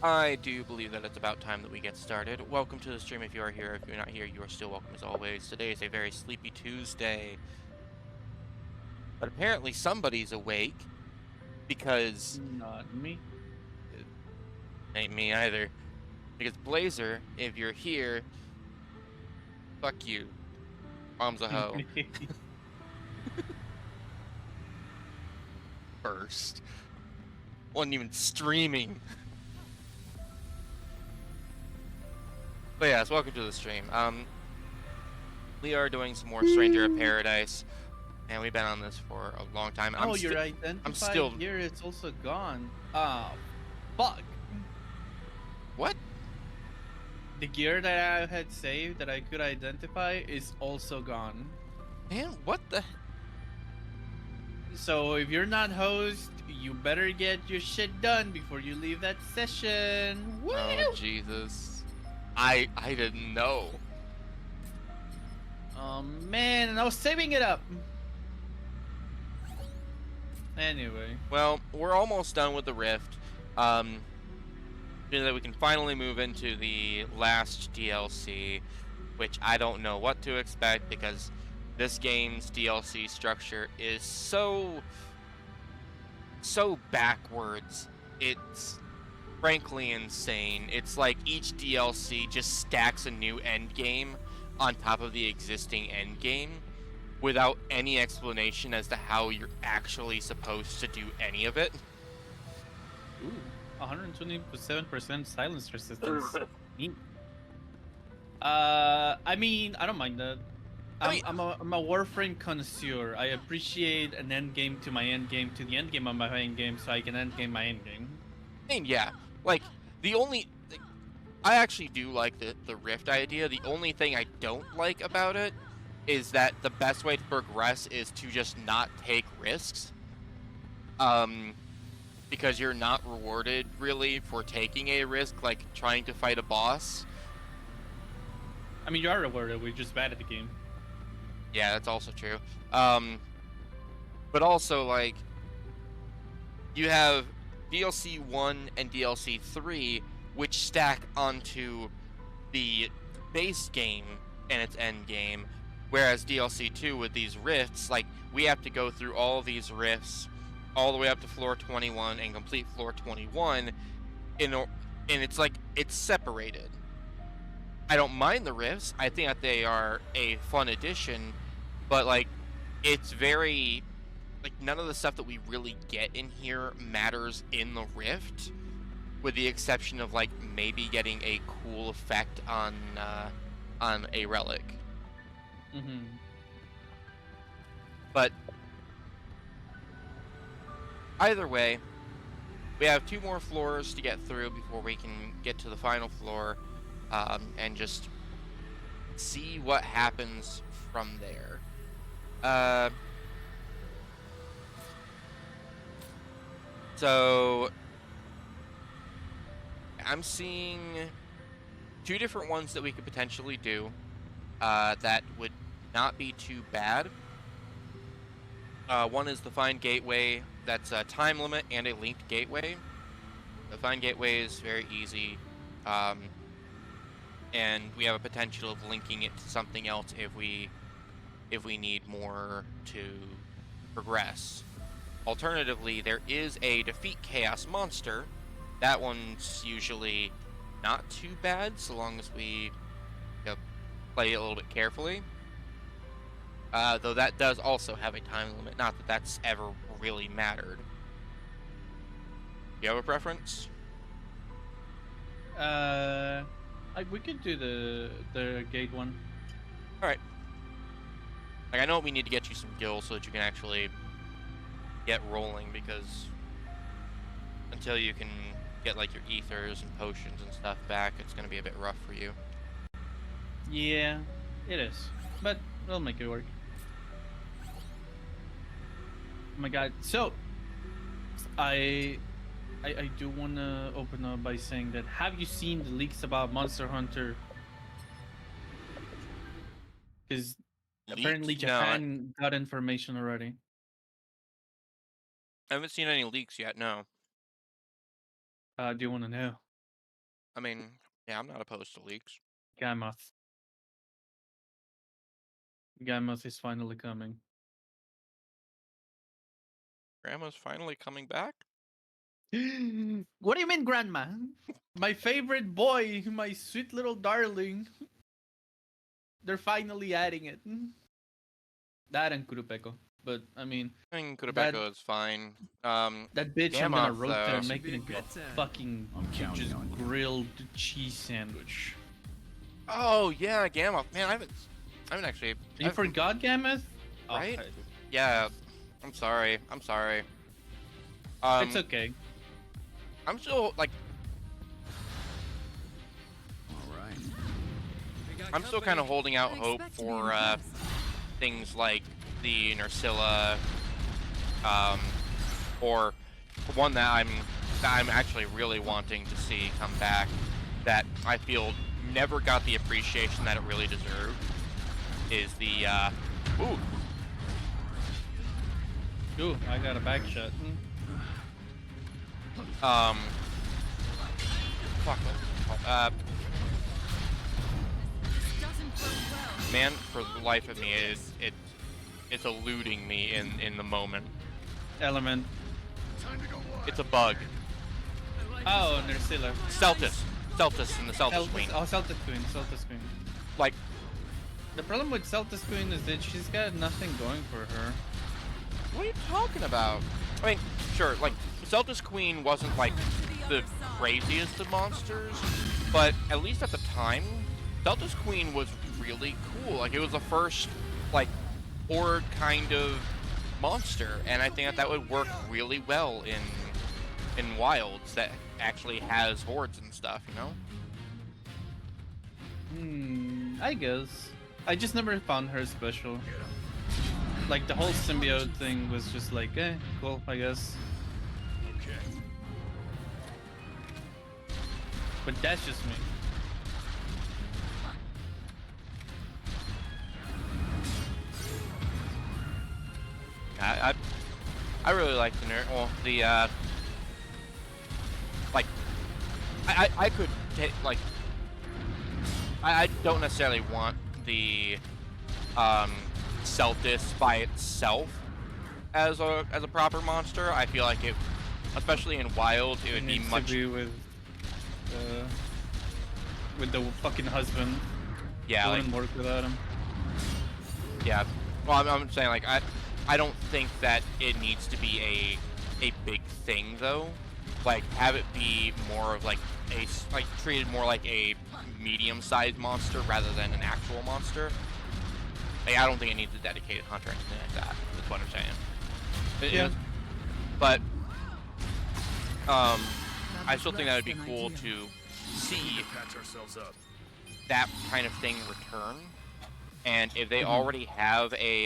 I do believe that it's about time that we get started. Welcome to the stream if you are here. If you're not here, you are still welcome as always. Today is a very sleepy Tuesday. But apparently somebody's awake because... Not me. It ain't me either. Because Blazer, if you're here, fuck you. Mom's a hoe. First. Wasn't even streaming. But yes, welcome to the stream. We are doing some more Stranger of Paradise, and we've been on this for a long time. Oh, your identified gear is also gone. Ah, fuck. What? The gear that I had saved that I could identify is also gone. Man, what the? So if you're not host, you better get your shit done before you leave that session. Woo! Oh, Jesus. I didn't know. Oh man, and I was saving it up. Anyway. Well, we're almost done with the Rift. means that we can finally move into the last DLC, which I don't know what to expect because this game's DLC structure is so backwards. It's frankly insane. It's like each DLC just stacks a new end game on top of the existing end game without any explanation as to how you're actually supposed to do any of it. Ooh, 127% silence resistance. Neat. I mean, I don't mind that. I mean- I'm a Warframe connoisseur. I appreciate an end game to my end game to the end game of my end game, so I can end game my end game. I mean, yeah, like I actually do like the Rift idea. The only thing I don't like about it is that the best way to progress is to just not take risks. Because you're not rewarded really for taking a risk, like trying to fight a boss. I mean, you are rewarded. We're just bad at the game. Yeah, that's also true. But also, like, you have DLC 1 and DLC 3, which stack onto the base game and its end game, whereas DLC 2 with these rifts, like, we have to go through all these rifts all the way up to floor 21 and complete floor 21, and it's like, it's separated. I don't mind the rifts. I think that they are a fun addition, but like, it's very like none of the stuff that we really get in here matters in the rift, with the exception of like maybe getting a cool effect on a relic. Mm-hmm. But either way, we have 2 more floors to get through before we can get to the final floor, and just see what happens from there. So I'm seeing 2 different ones that we could potentially do that would not be too bad. One is the Find Gateway. That's a time limit and a linked gateway. The Find Gateway is very easy, and we have a potential of linking it to something else if we need more to progress. Alternatively, there is a Defeat Chaos Monster. That one's usually not too bad, so long as we play it a little bit carefully. Though that does also have a time limit. Not that that's ever really mattered. Do you have a preference? We could do the gate one. All right. Like, I know we need to get you some gills so that you can actually get rolling, because until you can get like your ethers and potions and stuff back, it's gonna be a bit rough for you. Yeah, it is, but we'll make it work. Oh my god! So, I do want to open up by saying that, have you seen the leaks about Monster Hunter? Because apparently Leaks? No, Japan got information already. I haven't seen any leaks yet. No. Do you want to know? I mean, yeah, I'm not opposed to leaks. Gammoth. Gammoth is finally coming. Grandma's finally coming back? What do you mean, Grandma? My favorite boy, my sweet little darling. They're finally adding it. That and Kurupeko. But, I mean, I mean, Kurapeko is fine. that bitch I'm gonna Gammoth, roast her though. and make it into a fucking just grilled cheese sandwich. Oh yeah, Gammoth. Man, I haven't actually. You forgot Gammoth? Right? Oh, Yeah, I'm sorry. it's okay. I'm still like. I'm still kind of holding out hope for things like the Nursilla, or one that I'm actually really wanting to see come back, that I feel never got the appreciation that it really deserved, is the Ooh, I got a back shot. fuck? Man, for the life of me, it's eluding me in the moment. Element. It's a bug. Oh, Nerscylla. Celtis and the Celtis Queen. Oh, Celtis Queen. Celtis Queen. Like, The problem with Celtis Queen is that she's got nothing going for her. what are you talking about? I mean, sure, like, Celtis Queen wasn't, like, the craziest of monsters, but at least at the time, Celtis Queen was really cool. Like, it was the first, like, horde kind of monster, and I think that would work really well in Wilds that actually has hordes and stuff, you know? I guess. I just never found her special. Like, the whole symbiote thing was just like, cool, I guess. Okay. But that's just me. I really like the like, I could take, like, I don't necessarily want the Celtis by itself as a proper monster. I feel like it, especially in Wild, it would be Needs much. to be with the fucking husband. Yeah, like, Wouldn't work without him. yeah. Well, I'm saying, like, I don't think that it needs to be a big thing though. Like, have it be more of like treated more like a medium-sized monster rather than an actual monster. Like, I don't think it needs a dedicated hunter or anything like that. That's what I'm saying. Yeah. But I still think that would be cool to see Patch ourselves up. that kind of thing return. And if they already have a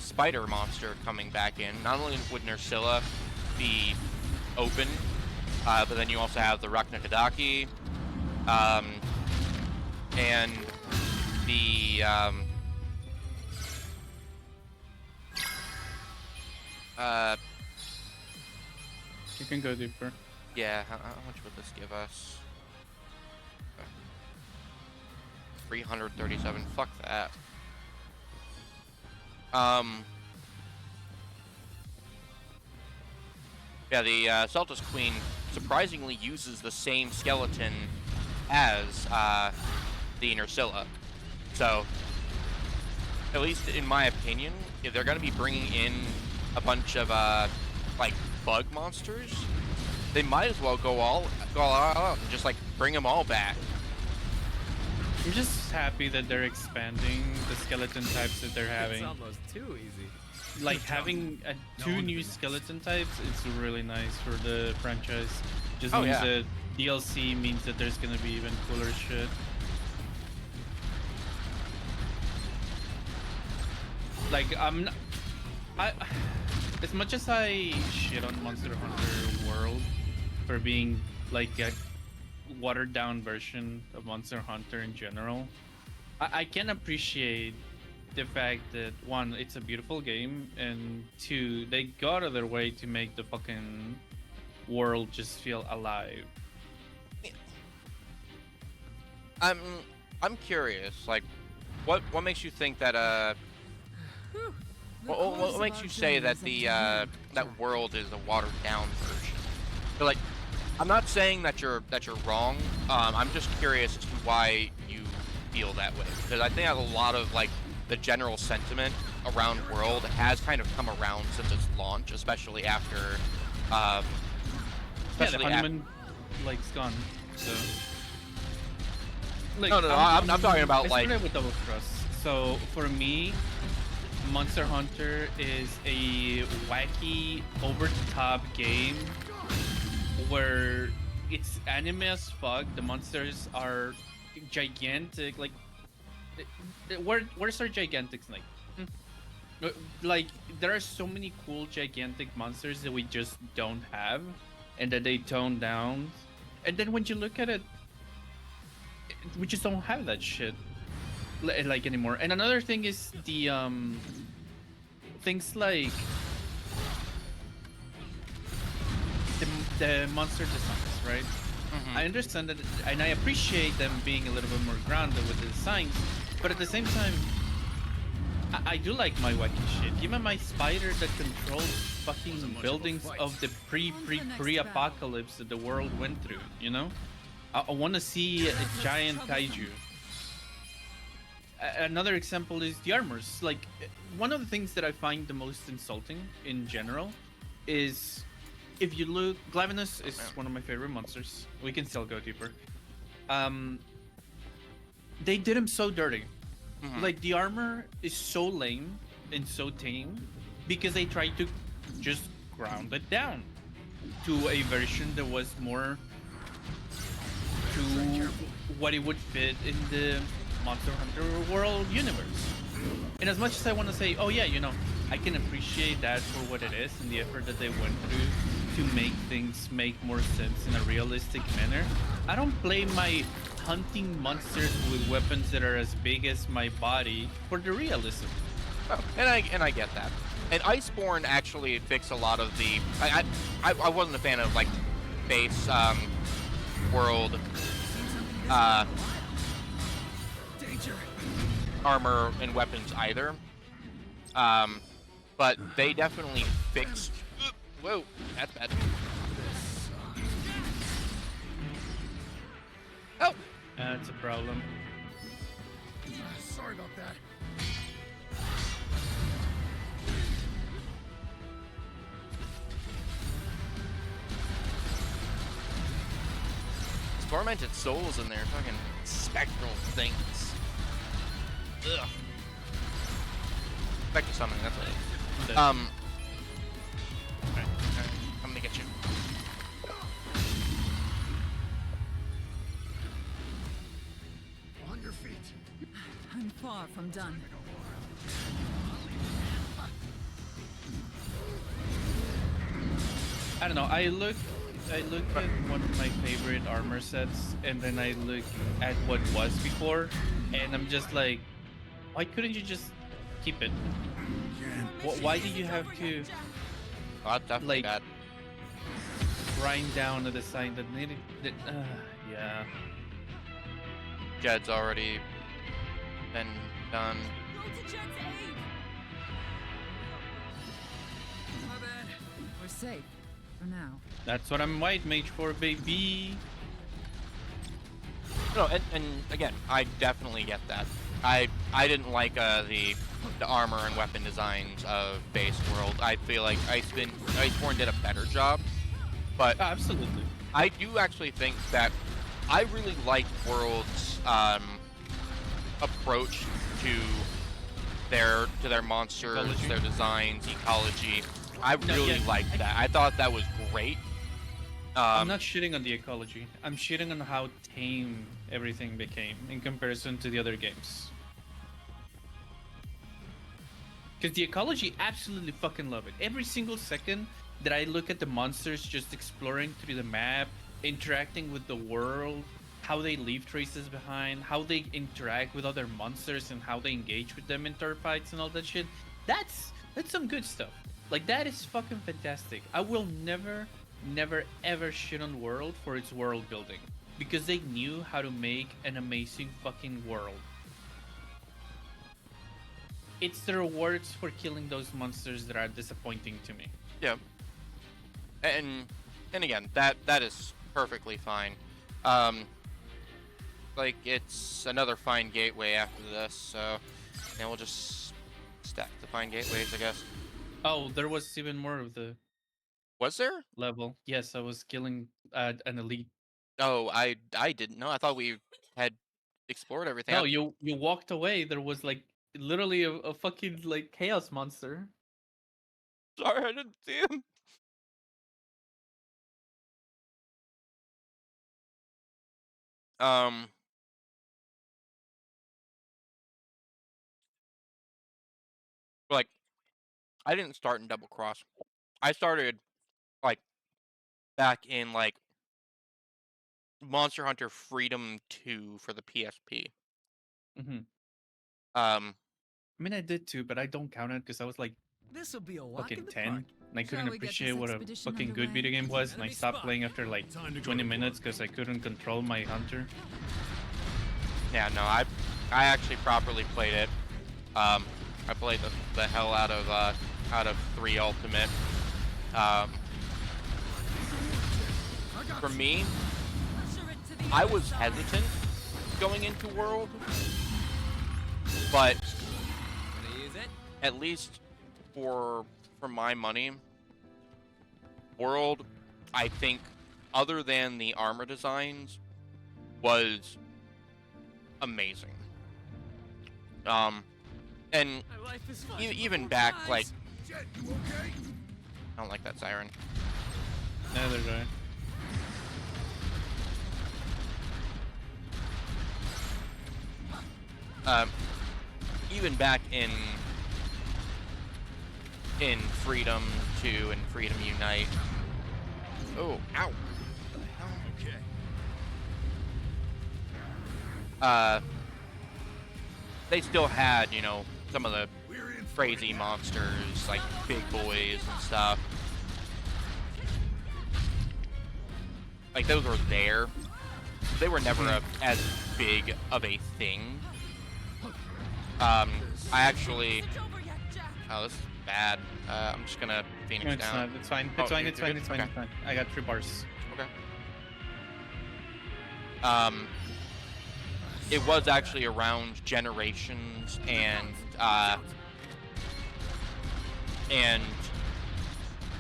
spider monster coming back in, not only would Nerscylla be open, but then you also have the Rukna Kadaki, and the You can go deeper. yeah, how much would this give us? 337. Fuck that. Yeah, the Celtis Queen surprisingly uses the same skeleton as the Nerscylla. So, at least in my opinion, if they're going to be bringing in a bunch of like bug monsters, they might as well go all out and just like bring them all back. I'm just happy that they're expanding the skeleton types that they're having. It's almost too easy. Like, having two new skeleton types, it's really nice for the franchise. Just Oh, means yeah. that DLC means that there's gonna be even cooler shit. Like, as much as I shit on Monster Hunter World for being like a watered down version of Monster Hunter in general, I can appreciate the fact that, one, it's a beautiful game, and two, they go out of their way to make the fucking world just feel alive. I'm curious, like, what makes you think that what makes you say that the that world is a watered down version? So, like, I'm not saying that you're wrong. I'm just curious as to why you feel that way, because I think that a lot of, like, the general sentiment around World has kind of come around since its launch, especially after Yeah, the especially honeymoon, like's gone. So, like, No, I'm talking about, I like- started with Double Cross. So for me, Monster Hunter is a wacky, over-the-top game where it's anime as fuck. The monsters are gigantic. Like, where's our gigantics like? Like, there are so many cool gigantic monsters that we just don't have, and that they tone down. And then when you look at it, we just don't have that shit like anymore. And another thing is the things like the monster designs, right? Mhm. I understand that, and I appreciate them being a little bit more grounded with the designs, but at the same time, I do like my wacky shit. Give me my spider that controls fucking much of a buildings fight. of the pre-apocalypse that the world went through. You know, I want to see a giant kaiju. Another example is the armors. Like, one of the things that I find the most insulting in general is if you look, Glavenus is one of my favorite monsters. We can still go deeper. They did him so dirty. Mhm. Like, the armor is so lame and so tame because they tried to just ground it down to a version that was more to what it would fit in the Monster Hunter World universe. And as much as I want to say, oh yeah, you know, I can appreciate that for what it is and the effort that they went through to make things make more sense in a realistic manner, I don't play my hunting monsters with weapons that are as big as my body for the realism. Oh, and I get that. And Iceborne actually fixed a lot of the. I wasn't a fan of like base world armor and weapons either. But they definitely fixed. Whoa, that's bad. Oh, That's a problem. Sorry about that. tormented souls in there, fucking spectral things. Ugh. Spectral summoning, that's what it is. The- Okay, I'm gonna get you. On your feet. I'm far from done. I don't know. I look at one of my favorite armor sets, and then I look at what was before, and I'm just like, why couldn't you just keep it? Why did you have to Oh, that's definitely Like- bad. grind down a design that needed? Yeah. Jed's already been done. Go to Jed's aid! My bad. We're safe. For now. That's what I'm white mage for, baby. No, and again, I definitely get that. I didn't like the armor and weapon designs of base world. I feel like Iceborne did a better job, but Absolutely. I do actually think that I really like World's approach to their monsters, Ecology? their designs, ecology. I No, really yeah, liked that. I thought that was great. I'm not shitting on the ecology. I'm shitting on how tame everything became in comparison to the other games. Because the ecology, absolutely fucking love it. Every single second that I look at the monsters just exploring through the map, interacting with the world, how they leave traces behind, how they interact with other monsters, and how they engage with them in turf fights and all that shit. That's some good stuff. Like, that is fucking fantastic. I will never ever shit on World for its world building because they knew how to make an amazing fucking world. It's the rewards for killing those monsters that are disappointing to me. Yeah. And again, that is perfectly fine. Like it's another fine gateway after this, so yeah, we'll just stack the fine gateways, I guess. Oh, there was even more of the Was there? level. Yes, I was killing an elite. Oh, I didn't know. I thought we had explored everything. No, you walked away. There was like literally a fucking like chaos monster. Sorry, I didn't see him. Um. Like, I didn't start in Double Cross. I started like back in like Monster Hunter Freedom 2 for the PSP. Hmm. Um, I mean, I did too, but I don't count it because I was like This'll be a walk Fucking in the 10. park. And I Shall couldn't we get this appreciate what a expedition fucking good underway? video game was, and I Enemy stopped spot. playing after like Time to go 20 to work. minutes because I couldn't control my hunter. Yeah, no, I actually properly played it. I played the hell out of 3 Ultimate. For me, I was hesitant going into World, but Gonna use it. at least for my money, World, I think, other than the armor designs, was amazing. And My life is fun. even back, like, Jet, you okay? I don't like that siren. Neither do I. Even back in Freedom 2 and Freedom Unite. Oh, ow. Okay. They still had, you know, some of the We're in. crazy monsters, like big boys and stuff. Like, those were there. They were never as big of a thing. I actually... Oh, this is bad. I'm just gonna Phoenix No, it's down. not. It's fine. Oh, It's fine. you're It's fine. good? It's fine. Okay. It's fine. I got 3 bars. Okay. It was actually around Generations and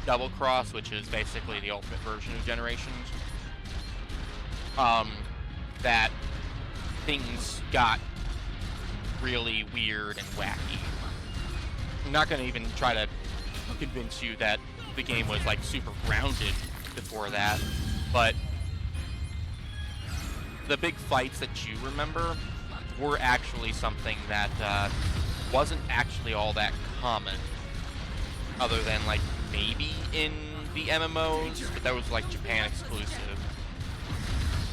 Double Cross, which is basically the ultimate version of Generations. That things got really weird and wacky. I'm not gonna even try to convince you that the game was like super grounded before that, but the big fights that you remember were actually something that wasn't actually all that common, other than like maybe in the MMOs, but that was like Japan exclusive.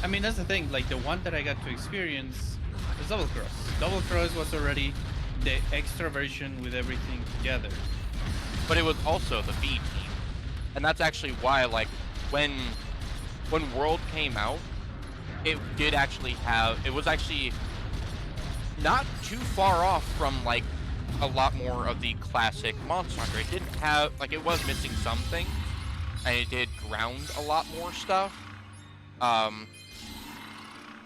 I mean, that's the thing. Like, the one that I got to experience was Double Cross. Double Cross was already the extra version with everything together. But it was also the B team, and that's actually why, like, when World came out, it did actually have, it was actually not too far off from like a lot more of the classic Monster Hunter. It didn't have, like, it was missing some things, and it did ground a lot more stuff.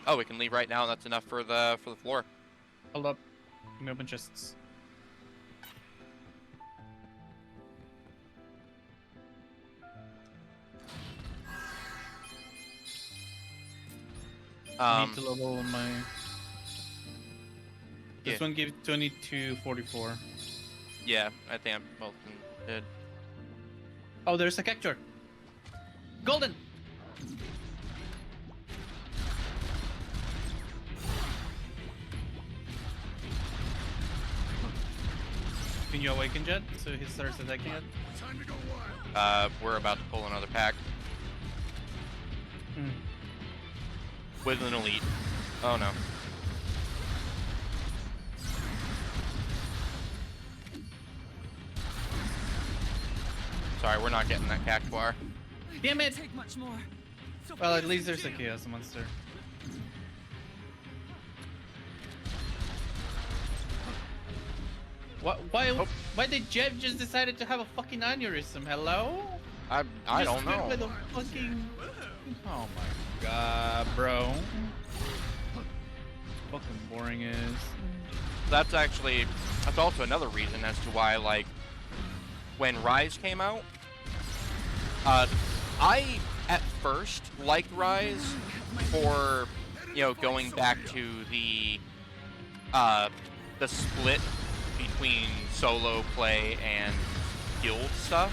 Oh, we can leave right now, and that's enough for the floor. Hold up. Give me open chests. I need to level my... This Yeah. one gives 2244. Yeah, I think I'm both did. Oh, there's a cactuar. Golden! Can you awaken Jet so he starts attacking it? Time to go wild. We're about to pull another pack Hmm. with an elite. Oh no. Sorry, we're not getting that cactuar. Damn it! Take much more. So Well, at please least there's a do. chaos monster. Why did Jet just decided to have a fucking aneurysm? Hello? I Just don't stood know. With a fucking... Oh my god, bro. Fucking boring is. That's also another reason as to why, like, when Rise came out, I at first liked Rise for, you know, going back to the split between solo play and guild stuff,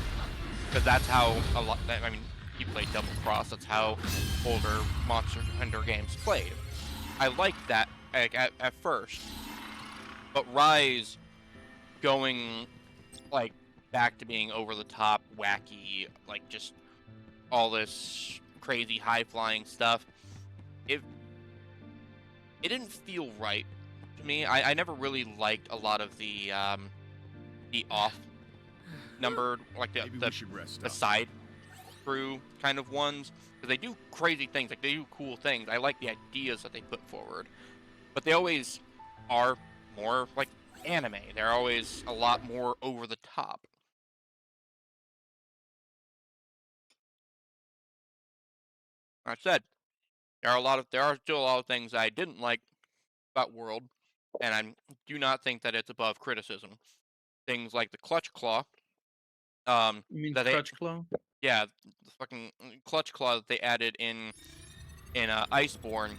because that's how a lot. I mean, you played Double Cross. That's how older Monster Hunter games played. I liked that at first, but Rise going like back to being over the top, wacky, like just all this crazy high flying stuff. It didn't feel right to me. I never really liked a lot of the off numbered, like Maybe we should rest the up. side crew kind of ones, because they do crazy things, like they do cool things. I like the ideas that they put forward, but they always are more like anime. They're always a lot more over the top. That said, there are still a lot of things I didn't like about World, and I do not think that it's above criticism. Things like the Clutch Claw, You mean that they, Crutch Claw? yeah, the fucking Clutch Claw that they added in Iceborne.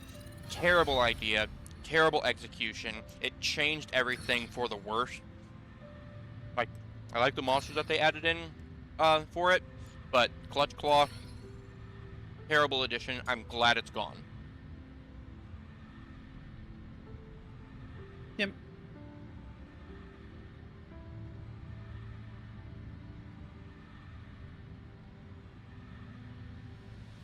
Terrible idea, terrible execution. It changed everything for the worse. Like, I like the monsters that they added in for it, but Clutch Claw, terrible addition. I'm glad it's gone.